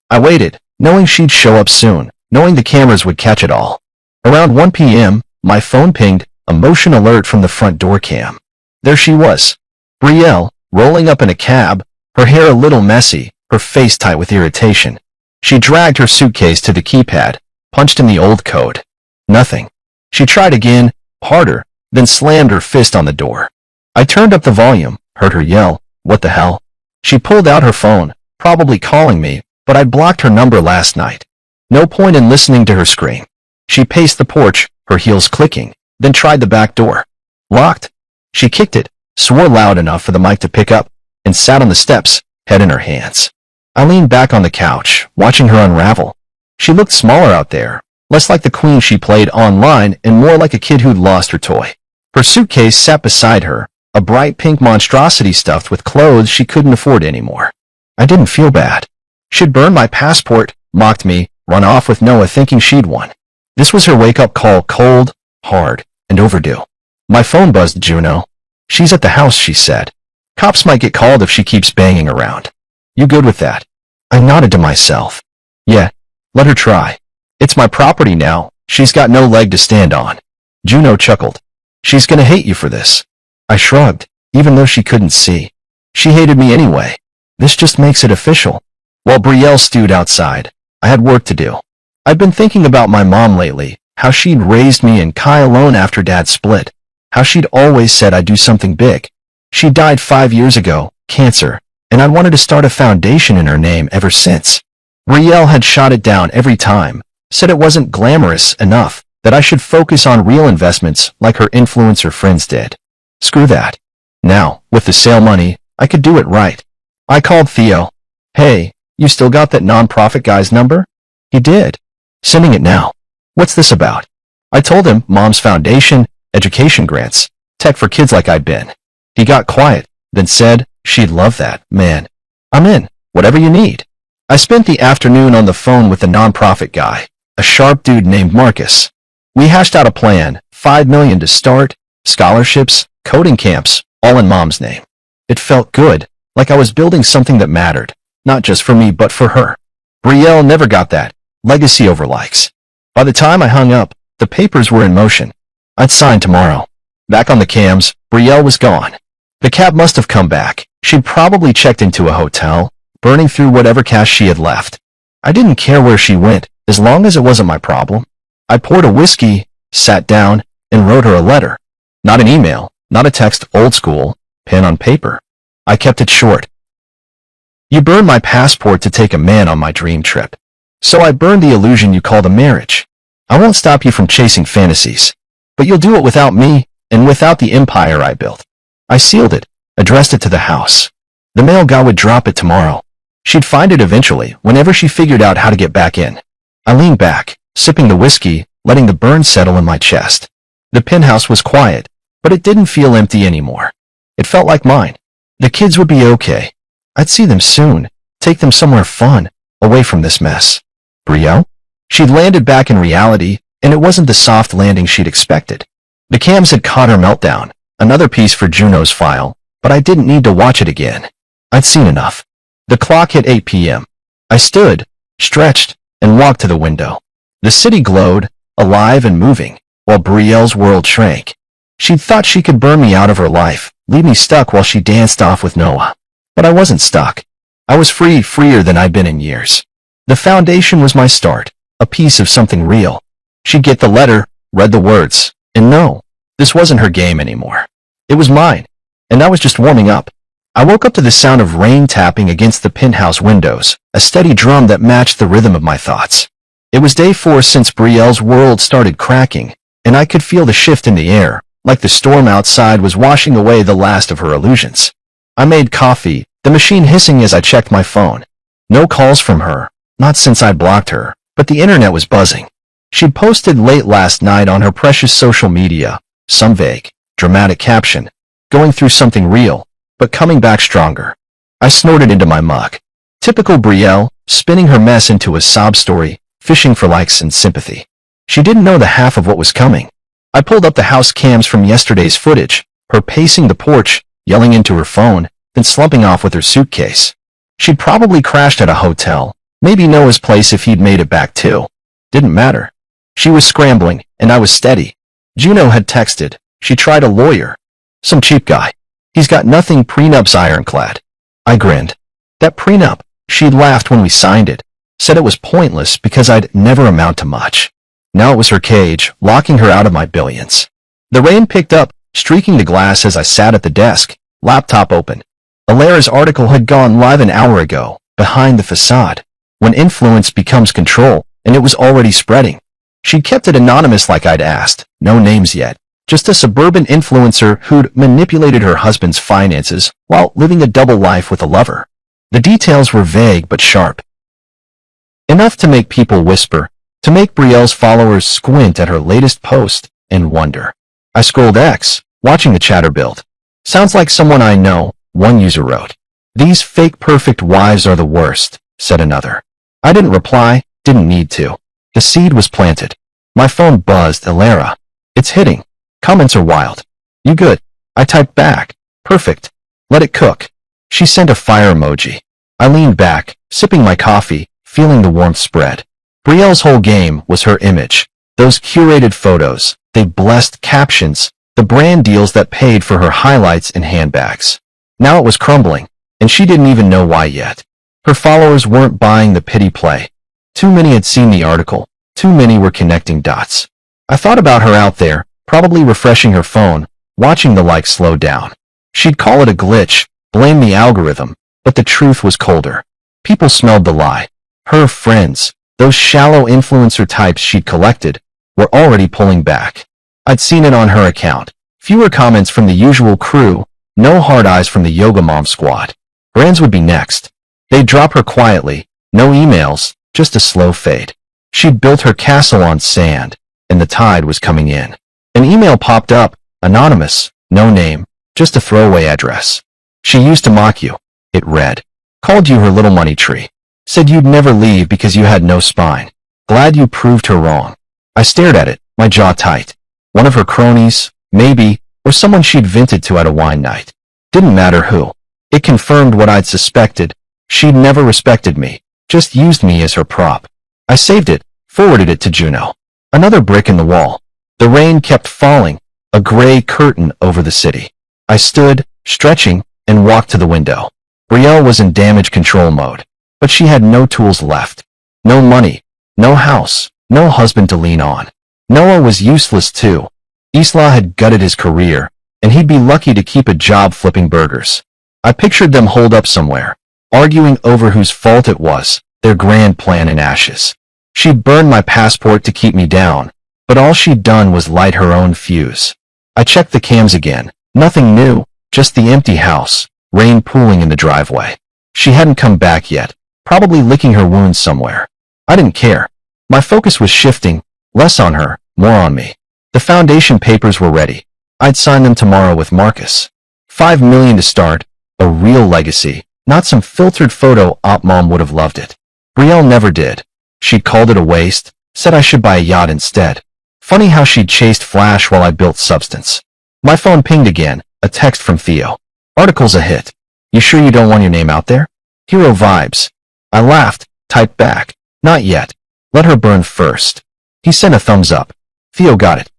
I waited, knowing she'd show up soon, knowing the cameras would catch it all. Around 1 p.m., my phone pinged, a motion alert from the front door cam. There she was. Betrayal, rolling up in a cab, her hair a little messy, her face tight with irritation. She dragged her suitcase to the keypad, punched in the old code. Nothing. She tried again, harder, then slammed her fist on the door. I turned up the volume, heard her yell, "What the hell?" She pulled out her phone, probably calling me, but I'd blocked her number last night. No point in listening to her scream. She paced the porch, her heels clicking, then tried the back door. Locked. She kicked it, swore loud enough for the mic to pick up, and sat on the steps, head in her hands. I leaned back on the couch, watching her unravel. She looked smaller out there, less like the queen she played online and more like a kid who'd lost her toy. Her suitcase sat beside her, a a bright pink monstrosity stuffed with clothes she couldn't afford anymore. I didn't feel bad. She'd burned my passport, mocked me, run off with Noah thinking she'd won. This was her wake-up call, cold, hard, and overdue. My phone buzzed. Juno. She's at the house, she said. Cops might get called if she keeps banging around. You good with that? I nodded to myself. Yeah, let her try. It's my property now. She's got no leg to stand on. Juno chuckled. She's gonna hate you for this. I shrugged, even though she couldn't see. She hated me anyway. This just makes it official. While Betrayal stewed outside, I had work to do. I'd been thinking about my mom lately, how she'd raised me and Kai alone after Dad split, how she'd always said I'd do something big. She died 5 years ago, cancer, and I'd wanted to start a foundation in her name ever since. Betrayal had shot it down every time, said it wasn't glamorous enough, that I should focus on real investments like her influencer friends did. Screw that. Now, with the sale money, I could do it right. I called Theo. Hey, you still got that nonprofit guy's number? He did. Sending it now. What's this about? I told him Mom's foundation, education grants, tech for kids like I'd been. He got quiet, then said, she'd love that, man. I'm in, whatever you need. I spent the afternoon on the phone with the nonprofit guy, a sharp dude named Marcus. We hashed out a plan, $5 million to start, scholarships, coding camps, all in Mom's name. It felt good, like I was building something that mattered, not just for me but for her. Betrayal never got that, legacy over likes. By the time I hung up, the papers were in motion. I'd sign tomorrow. Back on the cams, Betrayal was gone. The cab must have come back. She'd probably checked into a hotel, burning through whatever cash she had left. I didn't care where she went, as long as it wasn't my problem. I poured a whiskey, sat down, and wrote her a letter. Not an email, not a text, old school, pen on paper. I kept it short. You burned my passport to take a man on my dream trip. So I burned the illusion you called a marriage. I won't stop you from chasing fantasies. But you'll do it without me, and without the empire I built. I sealed it, addressed it to the house. The mail guy would drop it tomorrow. She'd find it eventually, whenever she figured out how to get back in. I leaned back, sipping the whiskey, letting the burn settle in my chest. The penthouse was quiet, but it didn't feel empty anymore. It felt like mine. The kids would be okay. I'd see them soon, take them somewhere fun, away from this mess. Betrayal? She'd landed back in reality, and it wasn't the soft landing she'd expected. The cams had caught her meltdown, another piece for Juno's file, but I didn't need to watch it again. I'd seen enough. The clock hit 8 p.m. I stood, stretched, and walked to the window. The city glowed, alive and moving, while Betrayal's world shrank. She'd thought she could burn me out of her life, leave me stuck while she danced off with Noah. But I wasn't stuck. I was free, freer than I'd been in years. The foundation was my start, a piece of something real. She'd get the letter, read the words, and no, this wasn't her game anymore. It was mine, and I was just warming up. I woke up to the sound of rain tapping against the penthouse windows, a steady drum that matched the rhythm of my thoughts. It was day 4 since Betrayal's world started cracking, and I could feel the shift in the air, like the storm outside was washing away the last of her illusions. I made coffee, the machine hissing as I checked my phone. No calls from her, not since I'd blocked her, but the internet was buzzing. She'd posted late last night on her precious social media, some vague, dramatic caption, going through something real, but coming back stronger. I snorted into my mug. Typical Betrayal, spinning her mess into a sob story, fishing for likes and sympathy. She didn't know the half of what was coming. I pulled up the house cams from yesterday's footage, her pacing the porch, yelling into her phone, then slumping off with her suitcase. She'd probably crashed at a hotel, maybe Noah's place if he'd made it back too. Didn't matter. She was scrambling, and I was steady. Juno had texted. She tried a lawyer. Some cheap guy. He's got nothing, prenup's ironclad. I grinned. That prenup, she'd laughed when we signed it, said it was pointless because I'd never amount to much. Now it was her cage, locking her out of my billions. The rain picked up, streaking the glass as I sat at the desk, laptop open. Alara's article had gone live an hour ago, behind the facade, when influence becomes control, and it was already spreading. She'd kept it anonymous like I'd asked, no names yet, just a suburban influencer who'd manipulated her husband's finances while living a double life with a lover. The details were vague but sharp. Enough to make people whisper, to make Betrayal's followers squint at her latest post and wonder. I scrolled X, watching the chatter build. Sounds like someone I know, one user wrote. These fake perfect wives are the worst, said another. I didn't reply, didn't need to. The seed was planted. My phone buzzed. Alara. It's hitting. Comments are wild. You good? I typed back. Perfect. Let it cook. She sent a fire emoji. I leaned back, sipping my coffee, feeling the warmth spread. Brielle's whole game was her image. Those curated photos, they blessed captions, the brand deals that paid for her highlights and handbags. Now it was crumbling, and she didn't even know why yet. Her followers weren't buying the pity play. Too many had seen the article. Too many were connecting dots. I thought about her out there, probably refreshing her phone, watching the likes slow down. She'd call it a glitch, blame the algorithm, but the truth was colder. People smelled the lie. Her friends, those shallow influencer types she'd collected, were already pulling back. I'd seen it on her account. Fewer comments from the usual crew, no hard eyes from the yoga mom squad. Brands would be next. They'd drop her quietly, no emails, just a slow fade. She'd built her castle on sand, and the tide was coming in. An email popped up, anonymous, no name, just a throwaway address. She used to mock you. It read, called you her little money tree. Said you'd never leave because you had no spine. Glad you proved her wrong. I stared at it, my jaw tight. One of her cronies, maybe, or someone she'd vented to at a wine night. Didn't matter who. It confirmed what I'd suspected. She'd never respected me, just used me as her prop. I saved it, forwarded it to Juno. Another brick in the wall. The rain kept falling, a gray curtain over the city. I stood, stretching, and walked to the window. Brielle was in damage control mode, but she had no tools left. No money, no house, no husband to lean on. Noah was useless too. Isla had gutted his career, and he'd be lucky to keep a job flipping burgers. I pictured them holed up somewhere, arguing over whose fault it was, their grand plan in ashes. She'd burned my passport to keep me down, but all she'd done was light her own fuse. I checked the cams again. Nothing new, just the empty house, rain pooling in the driveway. She hadn't come back yet, probably licking her wounds somewhere. I didn't care. My focus was shifting, less on her, more on me. The foundation papers were ready. I'd sign them tomorrow with Marcus. $5 million to start, a real legacy, not some filtered photo. Op mom would have loved it. Brielle never did. She'd called it a waste, said I should buy a yacht instead. Funny how she'd chased flash while I built substance. My phone pinged again, a text from Theo. Article's a hit. You sure you don't want your name out there? Hero vibes. I laughed, typed back. Not yet. Let her burn first. He sent a thumbs up. Theo got it.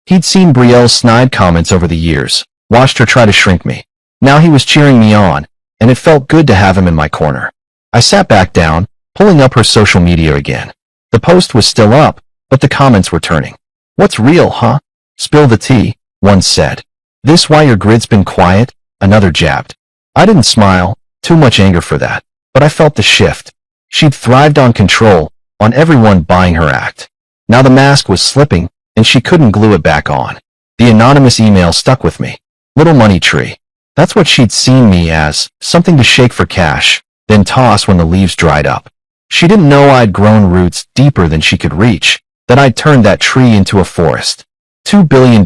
He'd seen Brielle's snide comments over the years, watched her try to shrink me. Now he was cheering me on, and it felt good to have him in my corner. I sat back down, pulling up her social media again. The post was still up, but the comments were turning. What's real, huh? Spill the tea, one said. This why your grid's been quiet? Another jabbed. I didn't smile, too much anger for that, but I felt the shift. She'd thrived on control, on everyone buying her act. Now the mask was slipping, and she couldn't glue it back on. The anonymous email stuck with me. Little money tree. That's what she'd seen me as, something to shake for cash, then toss when the leaves dried up. She didn't know I'd grown roots deeper than she could reach, that I'd turned that tree into a forest. $2 billion,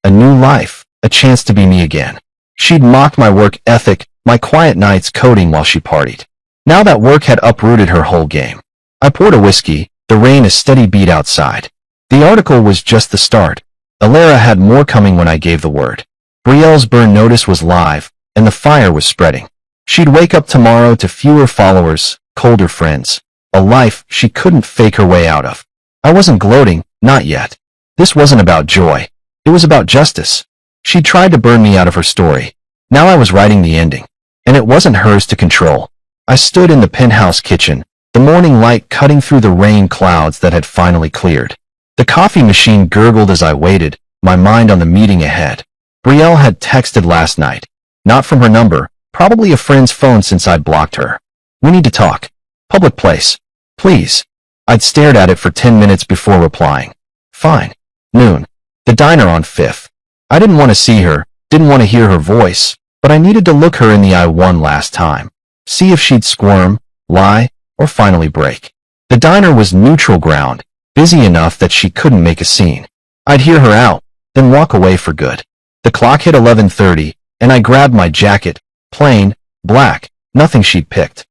a new life, a chance to be me again. She'd mocked my work ethic, my quiet nights coding while she partied. Now that work had uprooted her whole game. I poured a whiskey, the rain a steady beat outside. The article was just the start. Alara had more coming when I gave the word. Brielle's burn notice was live, and the fire was spreading. She'd wake up tomorrow to fewer followers, colder friends, a life she couldn't fake her way out of. I wasn't gloating, not yet. This wasn't about joy. It was about justice. She tried to burn me out of her story. Now I was writing the ending, and it wasn't hers to control. I stood in the penthouse kitchen, the morning light cutting through the rain clouds that had finally cleared. The coffee machine gurgled as I waited, my mind on the meeting ahead. Brielle had texted last night. Not from her number, probably a friend's phone since I'd blocked her. We need to talk. Public place. Please. I'd stared at it for 10 minutes before replying. Fine. Noon. The diner on 5th. I didn't want to see her, didn't want to hear her voice, but I needed to look her in the eye one last time. See if she'd squirm, lie, or finally break. The diner was neutral ground, busy enough that she couldn't make a scene. I'd hear her out, then walk away for good. The clock hit 11:30, and I grabbed my jacket, plain, black, nothing she'd picked.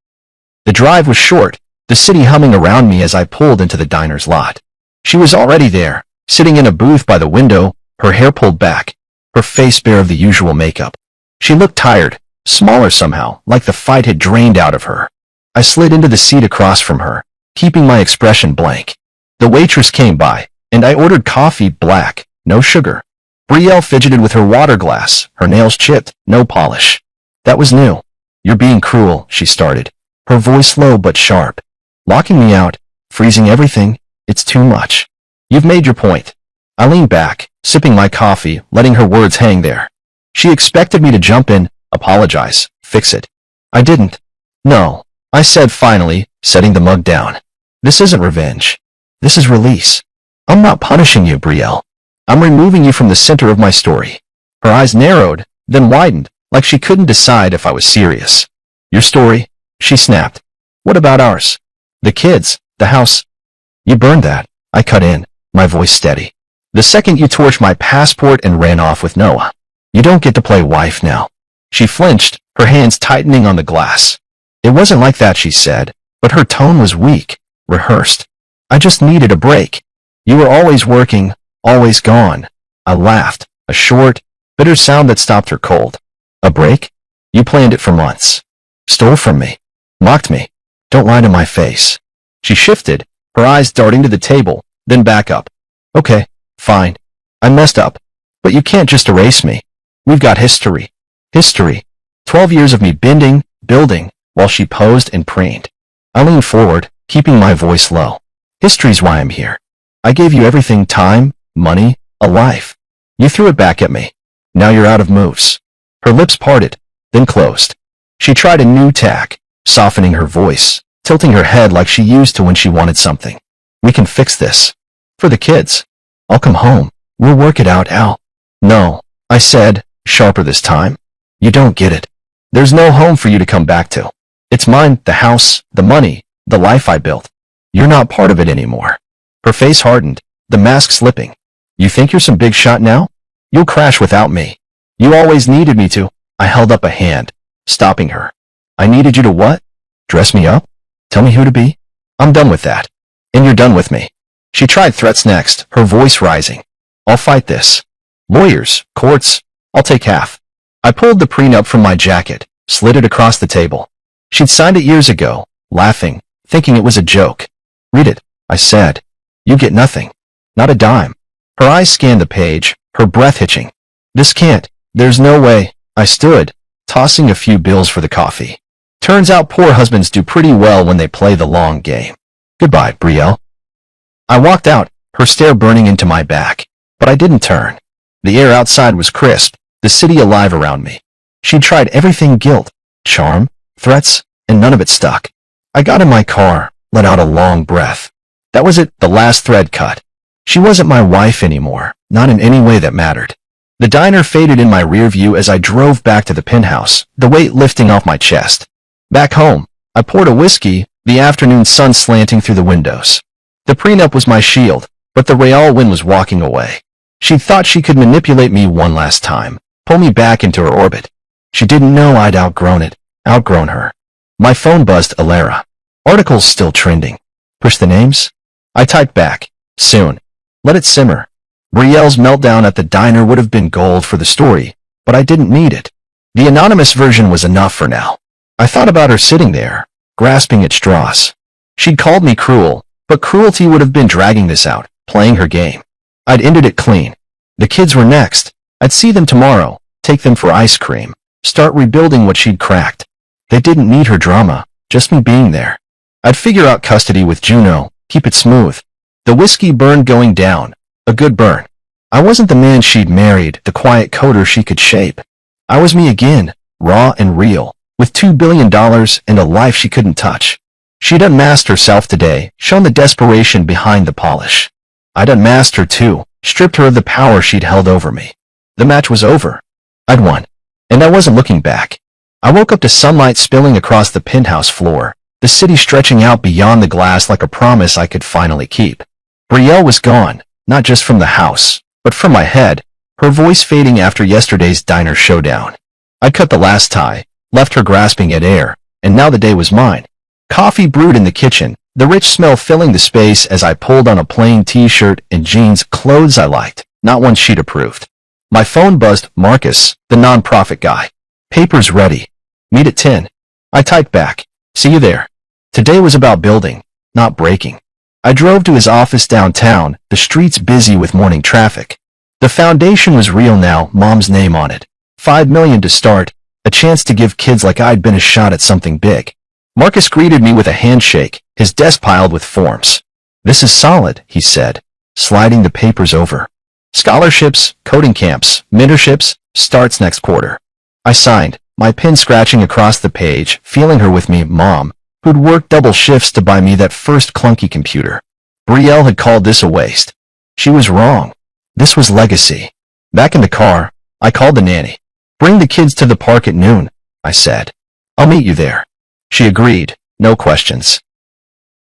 The drive was short, the city humming around me as I pulled into the diner's lot. She was already there, sitting in a booth by the window, her hair pulled back, her face bare of the usual makeup. She looked tired, smaller somehow, like the fight had drained out of her. I slid into the seat across from her, keeping my expression blank. The waitress came by, and I ordered coffee black, no sugar. Brielle fidgeted with her water glass, her nails chipped, no polish. That was new. You're being cruel, she started, her voice low but sharp. Locking me out, freezing everything, it's too much. You've made your point. I leaned back, sipping my coffee, letting her words hang there. She expected me to jump in, apologize, fix it. I didn't. No, I said finally, setting the mug down. This isn't revenge. This is release. I'm not punishing you, Brielle. I'm removing you from the center of my story. Her eyes narrowed, then widened, like she couldn't decide if I was serious. Your story? She snapped. What about ours? The kids, the house? You burned that. I cut in, my voice steady. The second you torched my passport and ran off with Noah. You don't get to play wife now. She flinched, her hands tightening on the glass. It wasn't like that, she said, but her tone was weak, rehearsed. I just needed a break. You were always working, always gone. I laughed, a short, bitter sound that stopped her cold. A break? You planned it for months. Stole from me. Mocked me. Don't lie to my face. She shifted, her eyes darting to the table, then back up. Okay, fine. I messed up. But you can't just erase me. We've got history. History. 12 years of me bending, building, while she posed and preened. I leaned forward, keeping my voice low. History's why I'm here. I gave you everything, time, money, a life. You threw it back at me. Now you're out of moves. Her lips parted, then closed. She tried a new tack, softening her voice, tilting her head like she used to when she wanted something. We can fix this. For the kids. I'll come home. We'll work it out, Al. No, I said, sharper this time. You don't get it. There's no home for you to come back to. It's mine, the house, the money, the life I built. You're not part of it anymore. Her face hardened, the mask slipping. You think you're some big shot now? You'll crash without me. You always needed me to. I held up a hand, stopping her. I needed you to what? Dress me up? Tell me who to be? I'm done with that. And you're done with me. She tried threats next, her voice rising. I'll fight this. Lawyers, courts, I'll take half. I pulled the prenup from my jacket, slid it across the table. She'd signed it years ago, laughing, thinking it was a joke. Read it, I said. You get nothing. Not a dime. Her eyes scanned the page, her breath hitching. This can't. There's no way. I stood, tossing a few bills for the coffee. Turns out poor husbands do pretty well when they play the long game. Goodbye, Brielle. I walked out, her stare burning into my back, but I didn't turn. The air outside was crisp, the city alive around me. She'd tried everything: guilt, charm, threats, and none of it stuck. I got in my car, let out a long breath. That was it, the last thread cut. She wasn't my wife anymore, not in any way that mattered. The diner faded in my rear view as I drove back to the penthouse, the weight lifting off my chest. Back home, I poured a whiskey, the afternoon sun slanting through the windows. The prenup was my shield, but the Real wind was walking away. She thought she could manipulate me one last time, pull me back into her orbit. She didn't know I'd outgrown it, outgrown her. My phone buzzed. Alara. Articles still trending. Push the names? I typed back. Soon. Let it simmer. Brielle's meltdown at the diner would have been gold for the story, but I didn't need it. The anonymous version was enough for now. I thought about her sitting there, grasping at straws. She'd called me cruel, but cruelty would have been dragging this out, playing her game. I'd ended it clean. The kids were next. I'd see them tomorrow, take them for ice cream, start rebuilding what she'd cracked. They didn't need her drama, just me being there. I'd figure out custody with Juno, keep it smooth. The whiskey burned going down, a good burn. I wasn't the man she'd married, the quiet coder she could shape. I was me again, raw and real, with $2 billion and a life she couldn't touch. She'd unmasked herself today, shown the desperation behind the polish. I'd unmasked her too, stripped her of the power she'd held over me. The match was over. I'd won. And I wasn't looking back. I woke up to sunlight spilling across the penthouse floor, the city stretching out beyond the glass like a promise I could finally keep. Brielle was gone, not just from the house, but from my head, her voice fading after yesterday's diner showdown. I cut the last tie, left her grasping at air, and now the day was mine. Coffee brewed in the kitchen, the rich smell filling the space as I pulled on a plain t-shirt and jeans, clothes I liked, not one she'd approved. My phone buzzed. Marcus, the non-profit guy. Papers ready. Meet at 10. I typed back. See you there. Today was about building, not breaking. I drove to his office downtown, the streets busy with morning traffic. The foundation was real now, Mom's name on it. $5 million to start, a chance to give kids like I'd been a shot at something big. Marcus greeted me with a handshake, his desk piled with forms. This is solid, he said, sliding the papers over. Scholarships, coding camps, mentorships, starts next quarter. I signed, my pen scratching across the page, feeling her with me, Mom, who'd worked double shifts to buy me that first clunky computer. Betrayal had called this a waste. She was wrong. This was legacy. Back in the car, I called the nanny. Bring the kids to the park at noon, I said. I'll meet you there. She agreed, no questions.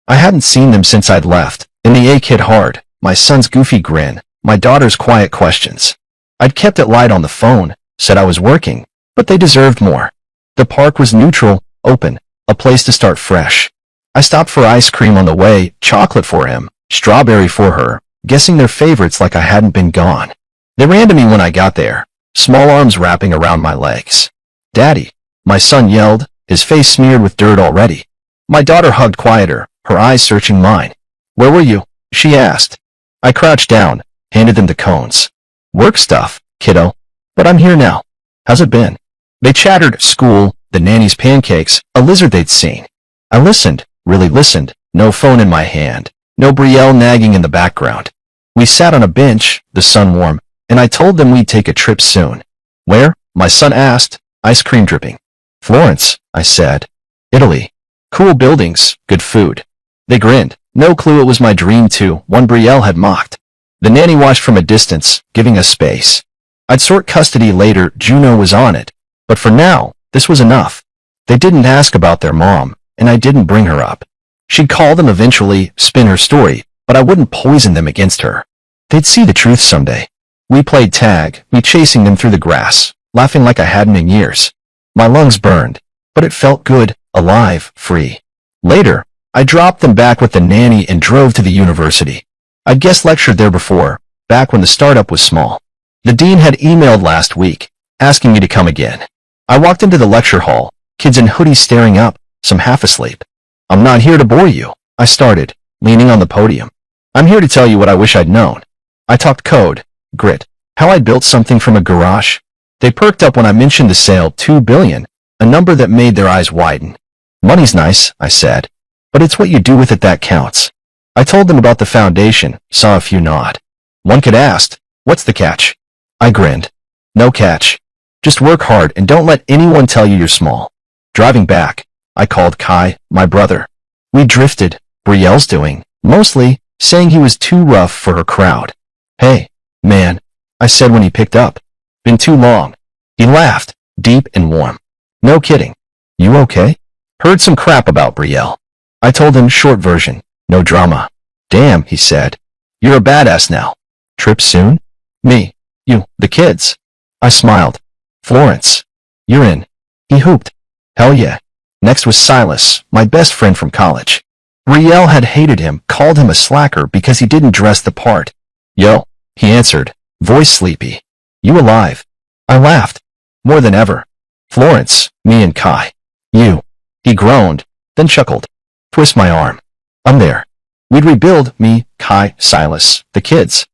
I hadn't seen them since I'd left, and the ache hit hard, my son's goofy grin, my daughter's quiet questions. I'd kept it light on the phone, said I was working, but they deserved more. The park was neutral, open, a place to start fresh. I stopped for ice cream on the way, chocolate for him, strawberry for her, guessing their favorites like I hadn't been gone. They ran to me when I got there, small arms wrapping around my legs. Daddy, my son yelled, his face smeared with dirt already. My daughter hugged quieter, her eyes searching mine. Where were you? She asked. I crouched down, handed them the cones. Work stuff, kiddo. But I'm here now. How's it been? They chattered, school, the nanny's pancakes, a lizard they'd seen. I listened, really listened, no phone in my hand, no Betrayal nagging in the background. We sat on a bench, the sun warm, and I told them we'd take a trip soon. Where? My son asked, ice cream dripping. Florence, I said. Italy. Cool buildings, good food. They grinned, no clue it was my dream too, one Betrayal had mocked. The nanny watched from a distance, giving us space. I'd sort custody later, Juno was on it. But for now, this was enough. They didn't ask about their mom, and I didn't bring her up. She'd call them eventually, spin her story, but I wouldn't poison them against her. They'd see the truth someday. We played tag, me chasing them through the grass, laughing like I hadn't in years. My lungs burned, but it felt good, alive, free. Later, I dropped them back with the nanny and drove to the university. I'd guest lectured there before, back when the startup was small. The dean had emailed last week, asking me to come again. I walked into the lecture hall, kids in hoodies staring up, some half asleep. I'm not here to bore you, I started, leaning on the podium. I'm here to tell you what I wish I'd known. I talked code, grit, how I'd built something from a garage. They perked up when I mentioned the sale, $2 billion, a number that made their eyes widen. Money's nice, I said, but it's what you do with it that counts. I told them about the foundation, saw a few nod. One kid asked, what's the catch? I grinned. No catch. Just work hard and don't let anyone tell you you're small. Driving back, I called Kai, my brother. We drifted, Betrayal's doing, mostly, saying he was too rough for her crowd. Hey, man, I said when he picked up. Been too long. He laughed, deep and warm. No kidding. You okay? Heard some crap about Betrayal. I told him short version, no drama. Damn, he said. You're a badass now. Trip soon? Me. You, the kids. I smiled. Florence. You're in. He hooped. Hell yeah. Next was Silas, my best friend from college. Betrayal had hated him, called him a slacker because he didn't dress the part. Yo, he answered, voice sleepy. You alive? I laughed. More than ever. Florence, me and Kai. You. He groaned, then chuckled. Twist my arm. I'm there. We'd rebuild, me, Kai, Silas, the kids.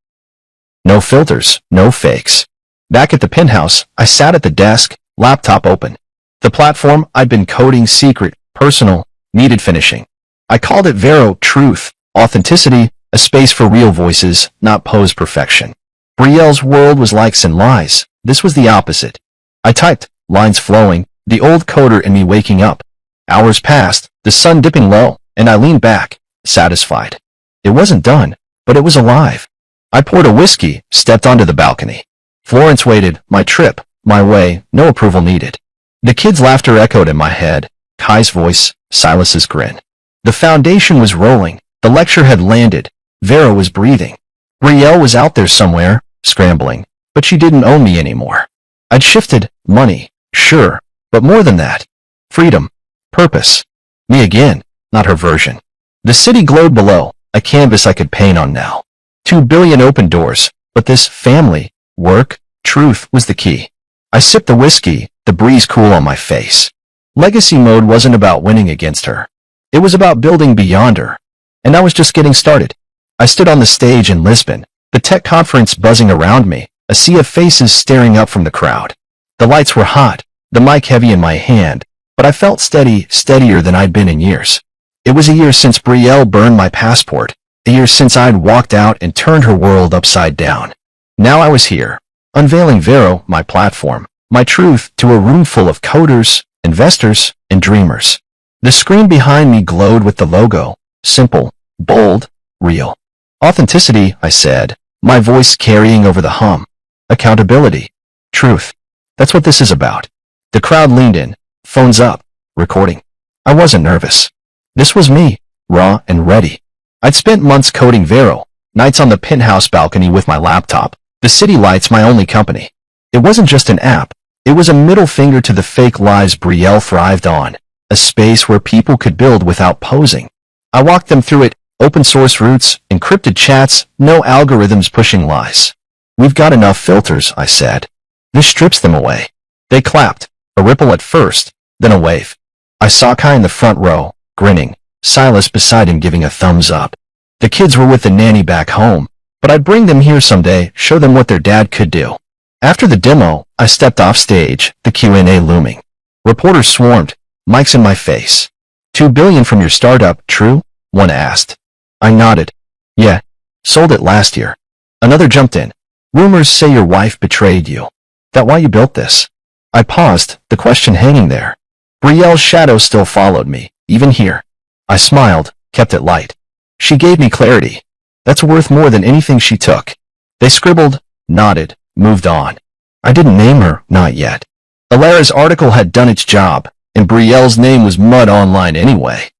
No filters, no fakes. Back at the penthouse, I sat at the desk, laptop open. The platform I'd been coding secret, personal, needed finishing. I called it Vero, truth, authenticity, a space for real voices, not posed perfection. Betrayal's world was likes and lies. This was the opposite. I typed, lines flowing, the old coder in me waking up. Hours passed, the sun dipping low, and I leaned back, satisfied. It wasn't done, but it was alive. I poured a whiskey, stepped onto the balcony. Florence waited, my trip, my way, no approval needed. The kids' laughter echoed in my head, Kai's voice, Silas's grin. The foundation was rolling, the lecture had landed, Vera was breathing. Betrayal was out there somewhere, scrambling, but she didn't own me anymore. I'd shifted, money, Sure, but more than that. Freedom. Purpose. Me again, not her version. The city glowed below, a canvas I could paint on now. 2 billion open doors, but this family, work, truth was the key. I sipped the whiskey, the breeze cool on my face. Legacy mode wasn't about winning against her. It was about building beyond her. And I was just getting started. I stood on the stage in Lisbon, the tech conference buzzing around me, a sea of faces staring up from the crowd. The lights were hot, the mic heavy in my hand, but I felt steady, steadier than I'd been in years. It was a year since Betrayal burned my passport, a year since I'd walked out and turned her world upside down. Now I was here, unveiling Vero, my platform, my truth to a room full of coders, investors, and dreamers. The screen behind me glowed with the logo, simple, bold, real. Authenticity, I said, my voice carrying over the hum. Accountability. Truth. That's what this is about. The crowd leaned in, phones up, recording. I wasn't nervous. This was me, raw and ready. I'd spent months coding Vero, nights on the penthouse balcony with my laptop, the city lights my only company. It wasn't just an app. It was a middle finger to the fake lives Betrayal thrived on, a space where people could build without posing. I walked them through it, open source roots, encrypted chats, no algorithms pushing lies. We've got enough filters, I said. This strips them away. They clapped, a ripple at first, then a wave. I saw Kai in the front row, grinning, Silas beside him giving a thumbs up. The kids were with the nanny back home, but I'd bring them here someday, show them what their dad could do. After the demo, I stepped off stage, the Q&A looming. Reporters swarmed, mics in my face. 2 billion from your startup, true? One asked. I nodded. Yeah, sold it last year. Another jumped in. Rumors say your wife betrayed you. That why you built this? I paused, the question hanging there. Betrayal's shadow still followed me, even here. I smiled, kept it light. She gave me clarity. That's worth more than anything she took. They scribbled, nodded, moved on. I didn't name her, not yet. Alara's article had done its job, and Betrayal's name was mud online anyway.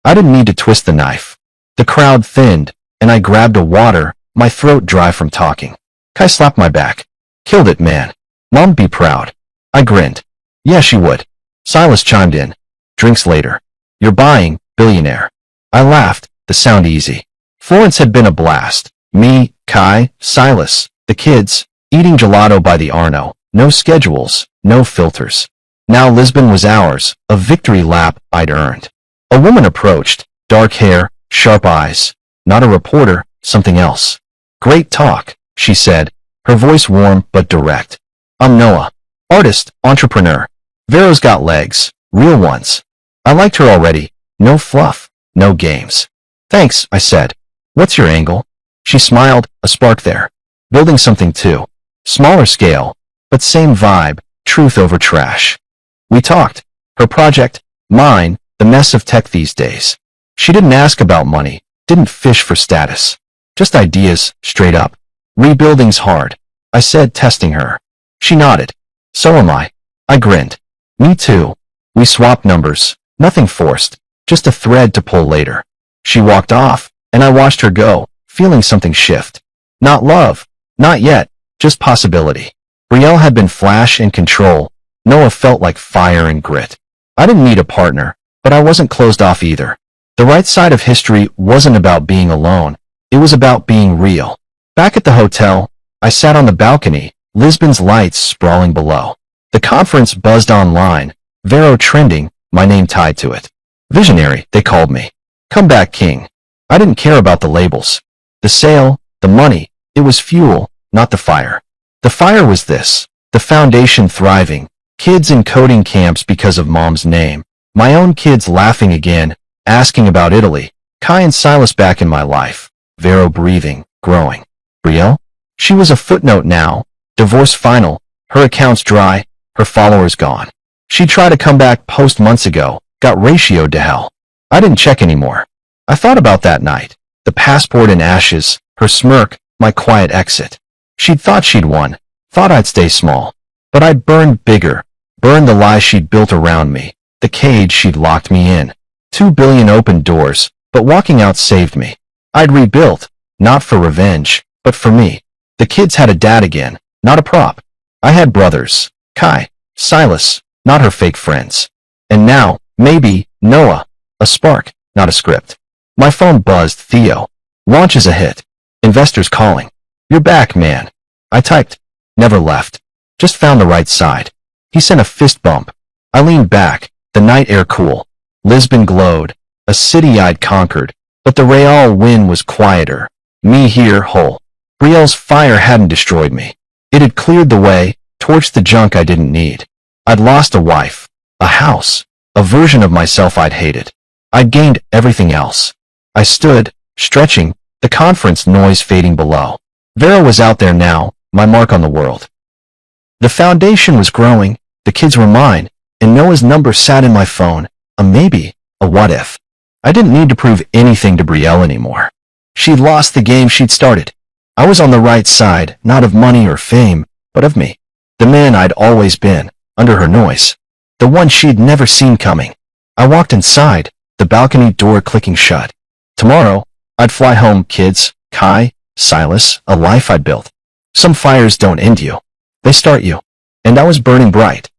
I didn't need to twist the knife. The crowd thinned, and I grabbed a water, my throat dry from talking. Kai slapped my back. Killed it, man. Mom'd be proud. I grinned. Yeah, she would. Silas chimed in. Drinks later. You're buying, billionaire. I laughed, the sound easy. Florence had been a blast. Me, Kai, Silas, the kids, eating gelato by the Arno. No schedules, no filters. Now Lisbon was ours, a victory lap I'd earned. A woman approached, dark hair, sharp eyes. Not a reporter, something else. Great talk, she said, her voice warm but direct. I'm Noah. Artist, entrepreneur. Vero's got legs, real ones. I liked her already. No fluff, no games. Thanks, I said. What's your angle? She smiled, a spark there. Building something too. Smaller scale, but same vibe, truth over trash. We talked. Her project, mine, the mess of tech these days. She didn't ask about money, didn't fish for status. Just ideas, straight up. Rebuilding's hard, I said, testing her. She nodded. So am I. I grinned. Me too. We swapped numbers, nothing forced, just a thread to pull later. She walked off, and I watched her go, feeling something shift. Not love, not yet, just possibility. Betrayal had been flash and control. Noah felt like fire and grit. I didn't need a partner, but I wasn't closed off either. The right side of history wasn't about being alone. It was about being real. Back at the hotel, I sat on the balcony, Lisbon's lights sprawling below. The conference buzzed online, Vero trending, my name tied to it. Visionary, they called me. Comeback king. I didn't care about the labels. The sale, the money, it was fuel, not the fire. The fire was this, the foundation thriving, kids in coding camps because of mom's name, my own kids laughing again, asking about Italy, Kai and Silas back in my life, Vero breathing, growing. Betrayal? She was a footnote now, divorce final, her accounts dry, her followers gone. She tried to come back post months ago, got ratioed to hell. I didn't check anymore. I thought about that night, the passport in ashes, her smirk, my quiet exit. She'd thought she'd won, thought I'd stay small. But I'd burned bigger, burned the lies she'd built around me, the cage she'd locked me in. 2 billion open doors, but walking out saved me. I'd rebuilt, not for revenge, but for me. The kids had a dad again, not a prop. I had brothers, Kai, Silas, not her fake friends. And now, maybe, Noah, a spark, not a script. My phone buzzed. Theo. Launch is a hit. Investors calling. You're back, man. I typed. Never left. Just found the right side. He sent a fist bump. I leaned back, the night air cool. Lisbon glowed, a city I'd conquered, but the Real wind was quieter. Me here, whole. Brielle's fire hadn't destroyed me. It had cleared the way, torched the junk I didn't need. I'd lost a wife, a house, a version of myself I'd hated. I'd gained everything else. I stood, stretching, the conference noise fading below. Vera was out there now, my mark on the world. The foundation was growing, the kids were mine, and Noah's number sat in my phone, a maybe, a what if. I didn't need to prove anything to Brielle anymore. She'd lost the game she'd started. I was on the right side, not of money or fame, but of me. The man I'd always been, under her noise. The one she'd never seen coming. I walked inside, the balcony door clicking shut. Tomorrow, I'd fly home, kids, Kai, Silas, a life I'd built. Some fires don't end you. They start you. And I was burning bright.